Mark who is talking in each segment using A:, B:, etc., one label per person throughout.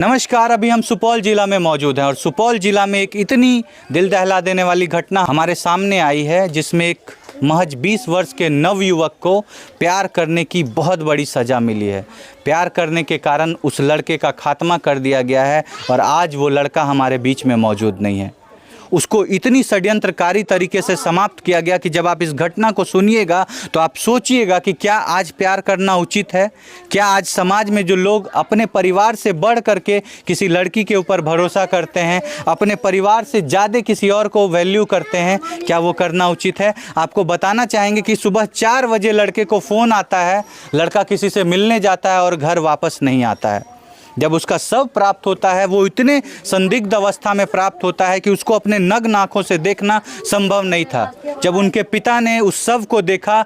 A: नमस्कार। अभी हम सुपौल जिला में मौजूद हैं और सुपौल जिला में एक इतनी दिल दहला देने वाली घटना हमारे सामने आई है जिसमें एक महज 20 वर्ष के नवयुवक को प्यार करने की बहुत बड़ी सज़ा मिली है। प्यार करने के कारण उस लड़के का खात्मा कर दिया गया है और आज वो लड़का हमारे बीच में मौजूद नहीं है। उसको इतनी षड्यंत्रकारी तरीके से समाप्त किया गया कि जब आप इस घटना को सुनिएगा तो आप सोचिएगा कि क्या आज प्यार करना उचित है? क्या आज समाज में जो लोग अपने परिवार से बढ़ करके किसी लड़की के ऊपर भरोसा करते हैं, अपने परिवार से ज़्यादा किसी और को वैल्यू करते हैं, क्या वो करना उचित है? आपको बताना चाहेंगे कि सुबह 4 बजे लड़के को फ़ोन आता है, लड़का किसी से मिलने जाता है और घर वापस नहीं आता है। जब उसका शव प्राप्त होता है वो इतने संदिग्ध अवस्था में प्राप्त होता है कि उसको अपने नग्न आँखों से देखना संभव नहीं था। जब उनके पिता ने उस शव को देखा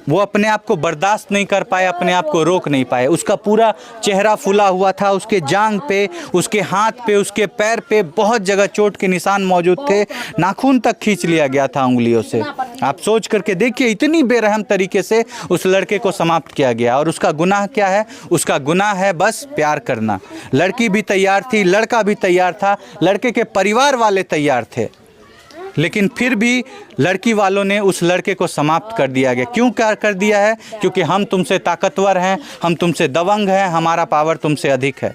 A: वो अपने आप को बर्दाश्त नहीं कर पाए, अपने आप को रोक नहीं पाए। उसका पूरा चेहरा फूला हुआ था, उसके जांघ पे, उसके हाथ पे, उसके पैर पे बहुत जगह चोट के निशान मौजूद थे। नाखून तक खींच लिया गया था उंगलियों से। आप सोच करके देखिए, इतनी बेरहम तरीके से उस लड़के को समाप्त किया गया। और उसका गुनाह क्या है? उसका गुनाह है बस प्यार करना। लड़की भी तैयार थी, लड़का भी तैयार था, लड़के के परिवार वाले तैयार थे, लेकिन फिर भी लड़की वालों ने उस लड़के को समाप्त कर दिया गया। क्यों कर दिया है? क्योंकि हम तुमसे ताकतवर हैं, हम तुमसे दबंग हैं, हमारा पावर तुमसे अधिक है।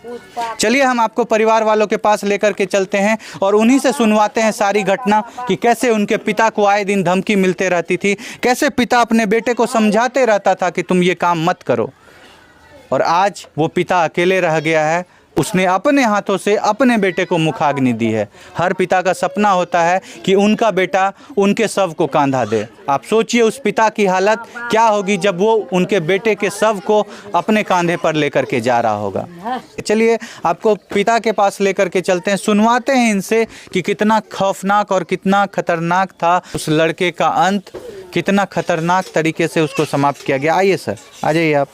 A: चलिए हम आपको परिवार वालों के पास लेकर के चलते हैं और उन्हीं से सुनवाते हैं सारी घटना कि कैसे उनके पिता को आए दिन धमकी मिलते रहती थी, कैसे पिता अपने बेटे को समझाते रहता था कि तुम ये काम मत करो, और आज वो पिता अकेले रह गया है। उसने अपने हाथों से अपने बेटे को मुखाग्नि दी है। हर पिता का सपना होता है कि उनका बेटा उनके शव को कांधा दे। आप सोचिए उस पिता की हालत क्या होगी जब वो उनके बेटे के शव को अपने कांधे पर लेकर के जा रहा होगा। चलिए आपको पिता के पास लेकर के चलते हैं, सुनवाते हैं इनसे कि कितना खौफनाक और कितना खतरनाक था उस लड़के का अंत, कितना खतरनाक तरीके से उसको समाप्त किया गया। आइए सर, आ जाइए आप।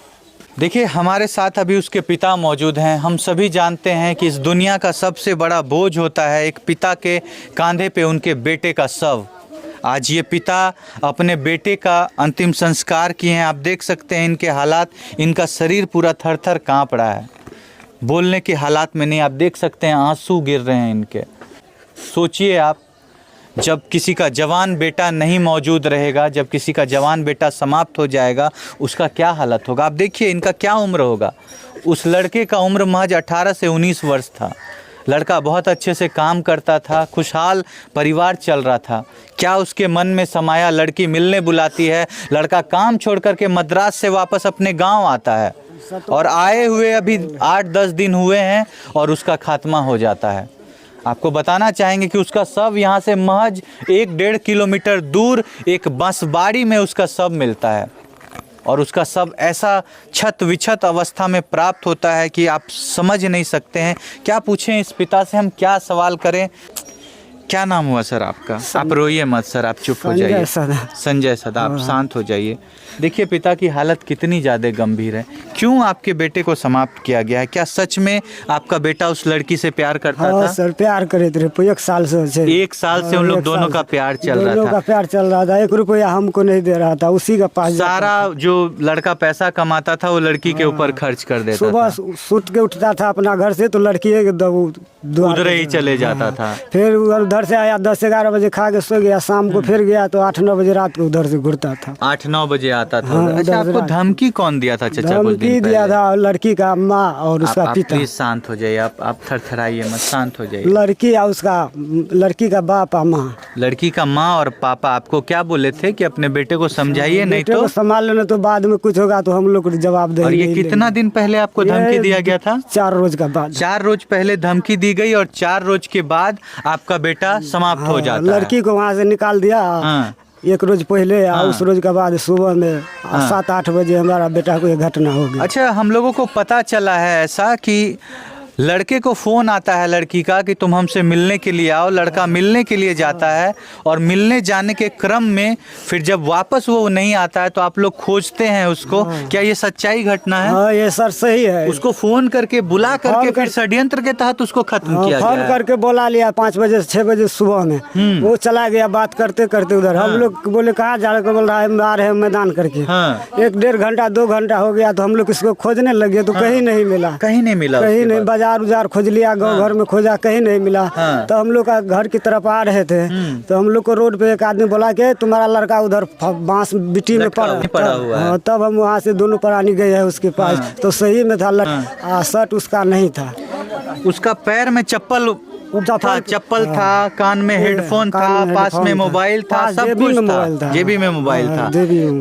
A: देखिए हमारे साथ अभी उसके पिता मौजूद हैं। हम सभी जानते हैं कि इस दुनिया का सबसे बड़ा बोझ होता है एक पिता के कंधे पे उनके बेटे का शव। आज ये पिता अपने बेटे का अंतिम संस्कार किए हैं। आप देख सकते हैं इनके हालात, इनका शरीर पूरा थर थर काँप रहा है, बोलने के हालात में नहीं। आप देख सकते हैं आंसू गिर रहे हैं इनके। सोचिए आप, जब किसी का जवान बेटा नहीं मौजूद रहेगा, जब किसी का जवान बेटा समाप्त हो जाएगा, उसका क्या हालत होगा। आप देखिए इनका क्या उम्र होगा। उस लड़के का उम्र महज 18 से 19 वर्ष था। लड़का बहुत अच्छे से काम करता था, खुशहाल परिवार चल रहा था। क्या उसके मन में समाया? लड़की मिलने बुलाती है, लड़का काम छोड़ करके मद्रास से वापस अपने गाँव आता है और आए हुए अभी 8-10 दिन हुए हैं और उसका खात्मा हो जाता है। आपको बताना चाहेंगे कि उसका शव यहाँ से महज 1-1.5 किलोमीटर दूर एक बांसबाड़ी में उसका शव मिलता है और उसका शव ऐसा छत विछत अवस्था में प्राप्त होता है कि आप समझ नहीं सकते हैं। क्या पूछें इस पिता से, हम क्या सवाल करें? क्या नाम हुआ सर आपका? आप रोइए मत सर, आप चुप हो जाइए। संजय सदा, आप शांत हो जाइए। देखिए पिता की हालत कितनी ज़्यादा गंभीर है। क्यों आपके बेटे को समाप्त किया गया है? क्या सच में आपका बेटा उस लड़की से प्यार करता था?
B: सर प्यार करे थे 1 साल से।
A: 1 साल से उन लोग दोनों का प्यार चल रहा था।
B: दोनों का प्यार चल रहा था। 1 रुपया हमको नहीं दे रहा था, उसी का पास
A: सारा जो लड़का पैसा कमाता था वो लड़की के ऊपर खर्च कर देता था।
B: सुबह सूट के उठता था अपना घर से तो लड़की
A: उधर ही चले जाता था।
B: फिर उधर से आया 10-11 बजे खा के सो गया, शाम को फिर गया तो 8-9 बजे रात को उधर से घुरता था।
A: 8-9 बजे आता था। अच्छा, आपको धमकी कौन दिया था चाचा?
B: धमकी दिया था लड़की का माँ और उसका पिता।
A: प्लीज शांत हो जाइए, आप थरथराइए मत, शांत हो जाइए।
B: लड़की और उसका लड़की का बाप और माँ।
A: लड़की का माँ और पापा आपको क्या बोले थे कि अपने बेटे को समझाइए, नहीं तो
B: संभाल लेना, तो बाद में कुछ होगा तो हम लोग को जवाब देंगे।
A: और ये कितना दिन पहले आपको धमकी दिया गया था?
B: 4 रोज का बाद।
A: 4 रोज पहले धमकी दी गई और 4 रोज के बाद आपका बेटा समाप्त हो जाता है।
B: लड़की को वहाँ से निकाल दिया 1 रोज पहले। उस रोज के बाद सुबह में 7-8 बजे हमारा बेटा को ये घटना हो गई।
A: अच्छा, हम लोगों को पता चला है ऐसा कि लड़के को फ़ोन आता है लड़की का कि तुम हमसे मिलने के लिए आओ। लड़का मिलने के लिए जाता है और मिलने जाने के क्रम में फिर जब वापस वो नहीं आता है तो आप लोग खोजते हैं उसको। क्या ये सच्चाई घटना है?
B: हाँ ये सर सही है।
A: उसको फ़ोन करके बुला करके फिर षड्यंत्र के तहत उसको खत्म किया गया।
B: फोन करके बुला लिया 5 बजे 6 बजे सुबह में। वो चला गया बात करते करते उधर। हम लोग बोले कहाँ जा रहे? बोल रहा है आ रहे हैं मैदान करके। 1-1.5 घंटा 2 घंटा हो गया तो हम लोग इसको खोजने लगे तो कहीं नहीं मिला।
A: कहीं नहीं मिला?
B: कहीं नहीं। बाजार बाजार उजार खोज लिया, गाँव घर में खोजा, कहीं नहीं मिला। तो हम लोग का घर की तरफ आ रहे थे, तो हम लोग को रोड पे एक आदमी बोला कि तुम्हारा लड़का उधर बांस बिटी में पड़ा हुआ है। तब हम वहाँ से दोनों प्राणी गए हैं उसके पास, तो सही में था, शर्ट उसका नहीं था।
A: उसका पैर में चप्पल था, कान में हेडफोन था, पास में मोबाइल था, सब कुछ था, जेबी में मोबाइल था।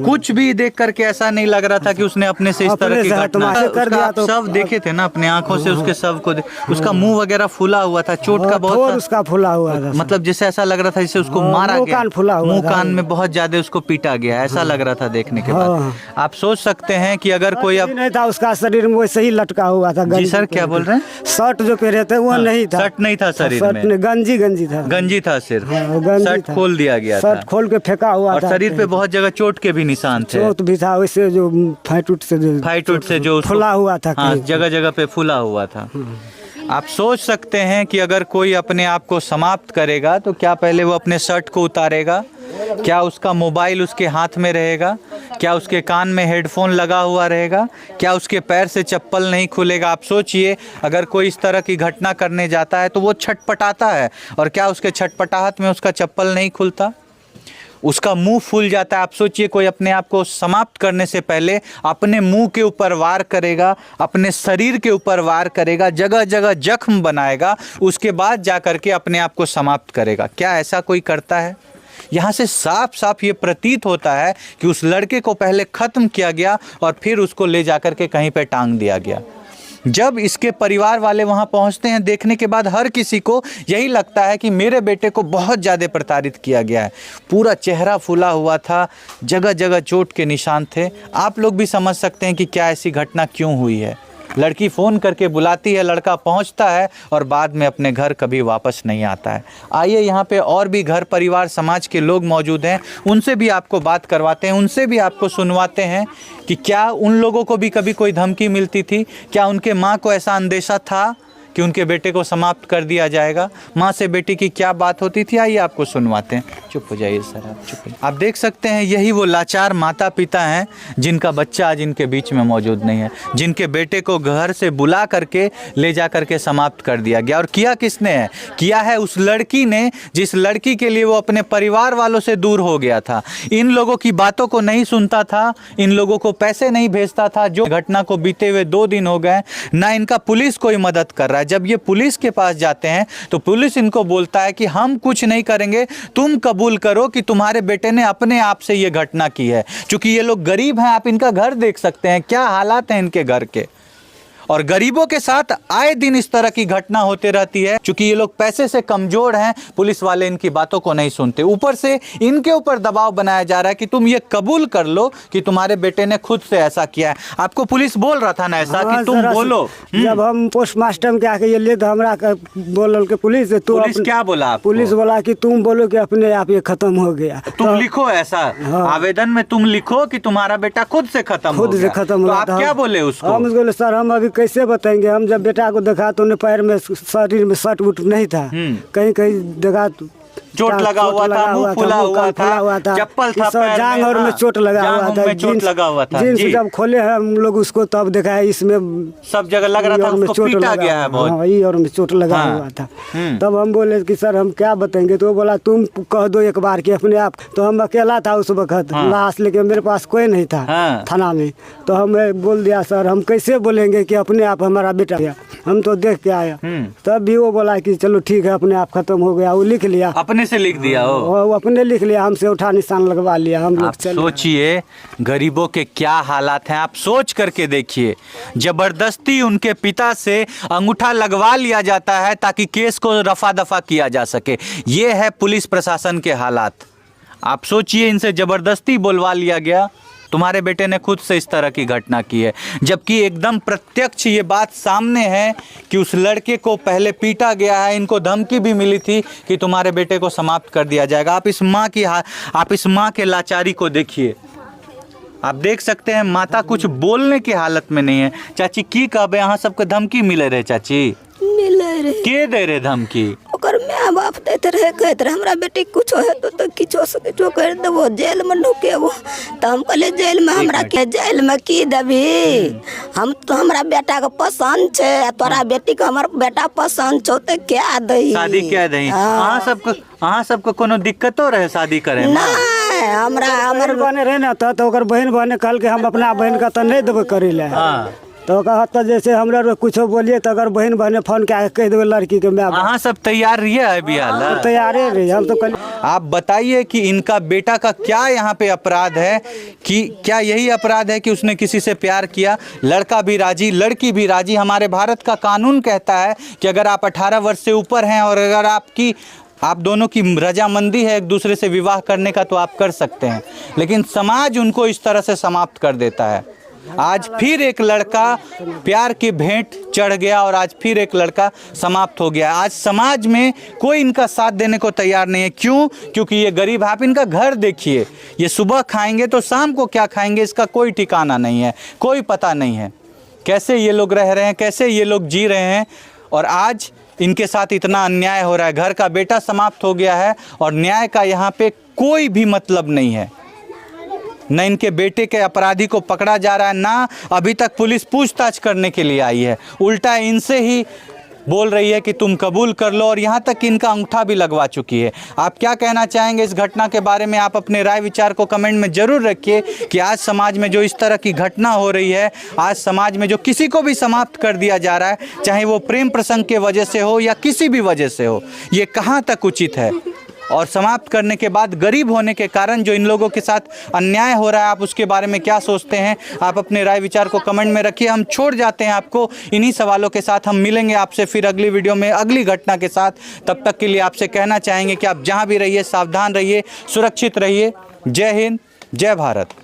A: कुछ भी देख करके ऐसा नहीं लग रहा था कि उसने अपने से इस तरह की घटना कर दिया। तो सब देखे थे ना अपने आंखों से उसके सब को, उसका मुंह वगैरह फूला हुआ था, चोट का बहुत
B: उसका फूला हुआ था,
A: मतलब जैसे ऐसा लग रहा था जैसे उसको मारा गया, मुंह कान में बहुत ज्यादा उसको पीटा गया, ऐसा लग रहा था देखने के बाद। आप सोच सकते हैं कि अगर कोई अब
B: नहीं था, उसका शरीर में वैसे ही लटका हुआ था।
A: जी सर क्या बोल रहे हैं?
B: शर्ट जो पहने थे वो नहीं था,
A: शर्ट नहीं था शरीर में, गंजी था सिर्फ, शर्ट खोल दिया गया था,
B: शर्ट खोल के फेंका हुआ
A: और
B: था।
A: शरीर पे बहुत जगह चोट के भी निशान थे,
B: चोट भी था वैसे जो फाइट से जो फुला हुआ था,
A: जगह जगह पे फुला हुआ था। आप सोच सकते हैं कि अगर कोई अपने आप को समाप्त करेगा तो क्या पहले वो अपने शर्ट को उतारेगा, क्या उसका मोबाइल उसके हाथ में रहेगा, क्या उसके कान में हेडफोन लगा हुआ रहेगा, क्या उसके पैर से चप्पल नहीं खुलेगा। आप सोचिए अगर कोई इस तरह की घटना करने जाता है तो वो छटपटाता है, और क्या उसके छटपटाहट में उसका चप्पल नहीं खुलता, उसका मुंह फूल जाता है। आप सोचिए कोई अपने आप को समाप्त करने से पहले अपने मुंह के ऊपर वार करेगा, अपने शरीर के ऊपर वार करेगा, जगह जगह जख्म बनाएगा, उसके बाद जा करके अपने आप को समाप्त करेगा। क्या ऐसा कोई करता है? यहाँ से साफ साफ ये प्रतीत होता है कि उस लड़के को पहले ख़त्म किया गया और फिर उसको ले जा कर के कहीं पे टांग दिया गया। जब इसके परिवार वाले वहाँ पहुँचते हैं, देखने के बाद हर किसी को यही लगता है कि मेरे बेटे को बहुत ज़्यादा प्रताड़ित किया गया है। पूरा चेहरा फूला हुआ था, जगह जगह चोट के निशान थे। आप लोग भी समझ सकते हैं कि क्या ऐसी घटना क्यों हुई है। लड़की फ़ोन करके बुलाती है, लड़का पहुंचता है और बाद में अपने घर कभी वापस नहीं आता है। आइए यहाँ पे और भी घर परिवार समाज के लोग मौजूद हैं, उनसे भी आपको बात करवाते हैं, उनसे भी आपको सुनवाते हैं कि क्या उन लोगों को भी कभी कोई धमकी मिलती थी, क्या उनके माँ को ऐसा अंदेशा था कि उनके बेटे को समाप्त कर दिया जाएगा। माँ से बेटी की क्या बात होती थी, आइए आपको सुनवाते हैं। चुप हो जाइए सर, आप चुप हो। आप देख सकते हैं यही वो लाचार माता पिता हैं जिनका बच्चा आज इनके बीच में मौजूद नहीं है, जिनके बेटे को घर से बुला करके ले जा करके समाप्त कर दिया गया। और किया किसने है? किया है उस लड़की ने, जिस लड़की के लिए वो अपने परिवार वालों से दूर हो गया था, इन लोगों की बातों को नहीं सुनता था, इन लोगों को पैसे नहीं भेजता था। जो घटना को बीते हुए 2 दिन हो गए, ना इनका पुलिस कोई मदद कर रहा है। जब ये पुलिस के पास जाते हैं तो पुलिस इनको बोलता है कि हम कुछ नहीं करेंगे, तुम कबूल करो कि तुम्हारे बेटे ने अपने आप से ये घटना की है। क्योंकि ये लोग गरीब हैं, आप इनका घर देख सकते हैं, क्या हालात हैं इनके घर के। और गरीबों के साथ आए दिन इस तरह की घटना होते रहती है। क्योंकि ये लोग पैसे से कमजोर हैं, पुलिस वाले इनकी बातों को नहीं सुनते। ऊपर से इनके ऊपर दबाव बनाया जा रहा है कि तुम ये कबूल कर लो कि तुम्हारे बेटे ने खुद से ऐसा किया है। आपको पुलिस बोल रहा था ना ऐसा कि तुम बोलो।
B: जब हम पोस्टमास्टर में आके ये ले तो हमरा बोल के पुलिस
A: क्या बोला?
B: पुलिस बोला कि तुम बोलो कि अपने आप ये खत्म हो गया।
A: तुम लिखो ऐसा आवेदन में, तुम लिखो कि तुम्हारा बेटा खुद से खत्म हो गया। आप क्या बोले उसको?
B: हम बोले सर हम अभी कैसे बताएंगे, हम जब बेटा को देखा तो उन्हें पैर में शरीर में शर्ट वुट नहीं था, कहीं कहीं देखा
A: चोट लगा हुआ था, मुंह फुला हुआ था, चप्पल था पैर में,
B: जांग और में चोट लगा हुआ था, जींस जब खोले हैं हम लोग उसको तब देखा है इसमें
A: सब जगह लग रहा था उसको पीटा गया है बहुत,
B: ये और में चोट लगा हुआ था। तब हम बोले कि सर हम क्या बताएंगे, तो वो बोला तुम कह दो एक बार कि अपने आप। तो हम अकेला था उस वक्त, लाश लेके, मेरे पास कोई नहीं था थाना में। तो हमें बोल दिया सर हम कैसे बोलेंगे कि अपने आप हमारा बेटा गया, हम तो देख के आया। तब भी वो बोला कि चलो ठीक है अपने आप खत्म हो गया। वो लिख लिया,
A: अपने से लिख दिया,
B: वो अपने लिख लिया, हमसे उठा निशान लगवा लिया। हम लोग
A: सोचिए गरीबों के क्या हालात हैं, आप सोच करके देखिए। जबरदस्ती उनके पिता से अंगूठा लगवा लिया जाता है ताकि केस को रफा दफा किया जा सके। ये है पुलिस प्रशासन के हालात। आप सोचिए इनसे जबरदस्ती बोलवा लिया गया, तुम्हारे बेटे ने खुद से इस तरह की घटना की है। जबकि एकदम प्रत्यक्ष ये बात सामने है कि उस लड़के को पहले पीटा गया है, इनको धमकी भी मिली थी कि तुम्हारे बेटे को समाप्त कर दिया जाएगा। आप इस माँ के लाचारी को देखिए। आप देख सकते हैं माता कुछ बोलने की हालत में नहीं है। चाची की कहबे, यहाँ सबके धमकी मिले रहे? चाची
C: मिले रहे
A: के दे रहे धमकी?
C: ओकर माय बाप देते रहे कहते रहे हमरा बेटी कुछ है तो किछो से किछो कर देबो जेल में ढुकेबो। तो हम कहले जेल में हमरा के जेल में की देबी, हम तो हमरा बेटा के पसंद छे, तोरा बेटी के हमर बेटा पसंद छौ तो क्या दही
A: शादी क्या दही। अहाँ सबको कोनो दिक्कतो रहे शादी करे में?
C: नहीं हमरा हमर
B: बने रहे ना तो ओकर बहन बहने कल के हम अपना बहन का तो नहीं देबे करे ले। तो कहा तो जैसे हमरा कुछो बोलिए तो अगर बहन बहने फोन के कह देवे लड़की के मैं
A: अहाँ सब तैयार रहिए बियाह?
B: तैयारे रही हम तो कल।
A: आप बताइए कि इनका बेटा का क्या यहाँ पे अपराध है, कि क्या यही अपराध है कि उसने किसी से प्यार किया? लड़का भी राजी, लड़की भी राजी। हमारे भारत का कानून कहता है कि अगर आप 18 वर्ष से ऊपर हैं और अगर आप दोनों की रजामंदी है एक दूसरे से विवाह करने का तो आप कर सकते हैं, लेकिन समाज उनको इस तरह से समाप्त कर देता है। आज फिर एक लड़का प्यार की भेंट चढ़ गया और आज फिर एक लड़का समाप्त हो गया। आज समाज में कोई इनका साथ देने को तैयार नहीं है। क्यों? क्योंकि ये गरीब। आप इनका घर देखिए, ये सुबह खाएंगे तो शाम को क्या खाएंगे इसका कोई ठिकाना नहीं है, कोई पता नहीं है। कैसे ये लोग रह रहे हैं, कैसे ये लोग जी रहे हैं, और आज इनके साथ इतना अन्याय हो रहा है। घर का बेटा समाप्त हो गया है और न्याय का यहाँ पे कोई भी मतलब नहीं है। न इनके बेटे के अपराधी को पकड़ा जा रहा है, ना अभी तक पुलिस पूछताछ करने के लिए आई है। उल्टा इनसे ही बोल रही है कि तुम कबूल कर लो, और यहाँ तक कि इनका अंगूठा भी लगवा चुकी है। आप क्या कहना चाहेंगे इस घटना के बारे में? आप अपने राय विचार को कमेंट में ज़रूर रखिए कि आज समाज में जो इस तरह की घटना हो रही है, आज समाज में जो किसी को भी समाप्त कर दिया जा रहा है, चाहे वो प्रेम प्रसंग के वजह से हो या किसी भी वजह से हो, ये कहाँ तक उचित है? और समाप्त करने के बाद गरीब होने के कारण जो इन लोगों के साथ अन्याय हो रहा है, आप उसके बारे में क्या सोचते हैं? आप अपने राय विचार को कमेंट में रखिए। हम छोड़ जाते हैं आपको इन्हीं सवालों के साथ। हम मिलेंगे आपसे फिर अगली वीडियो में अगली घटना के साथ। तब तक के लिए आपसे कहना चाहेंगे कि आप जहां भी रहिए सावधान रहिए, सुरक्षित रहिए। जय हिंद, जय भारत।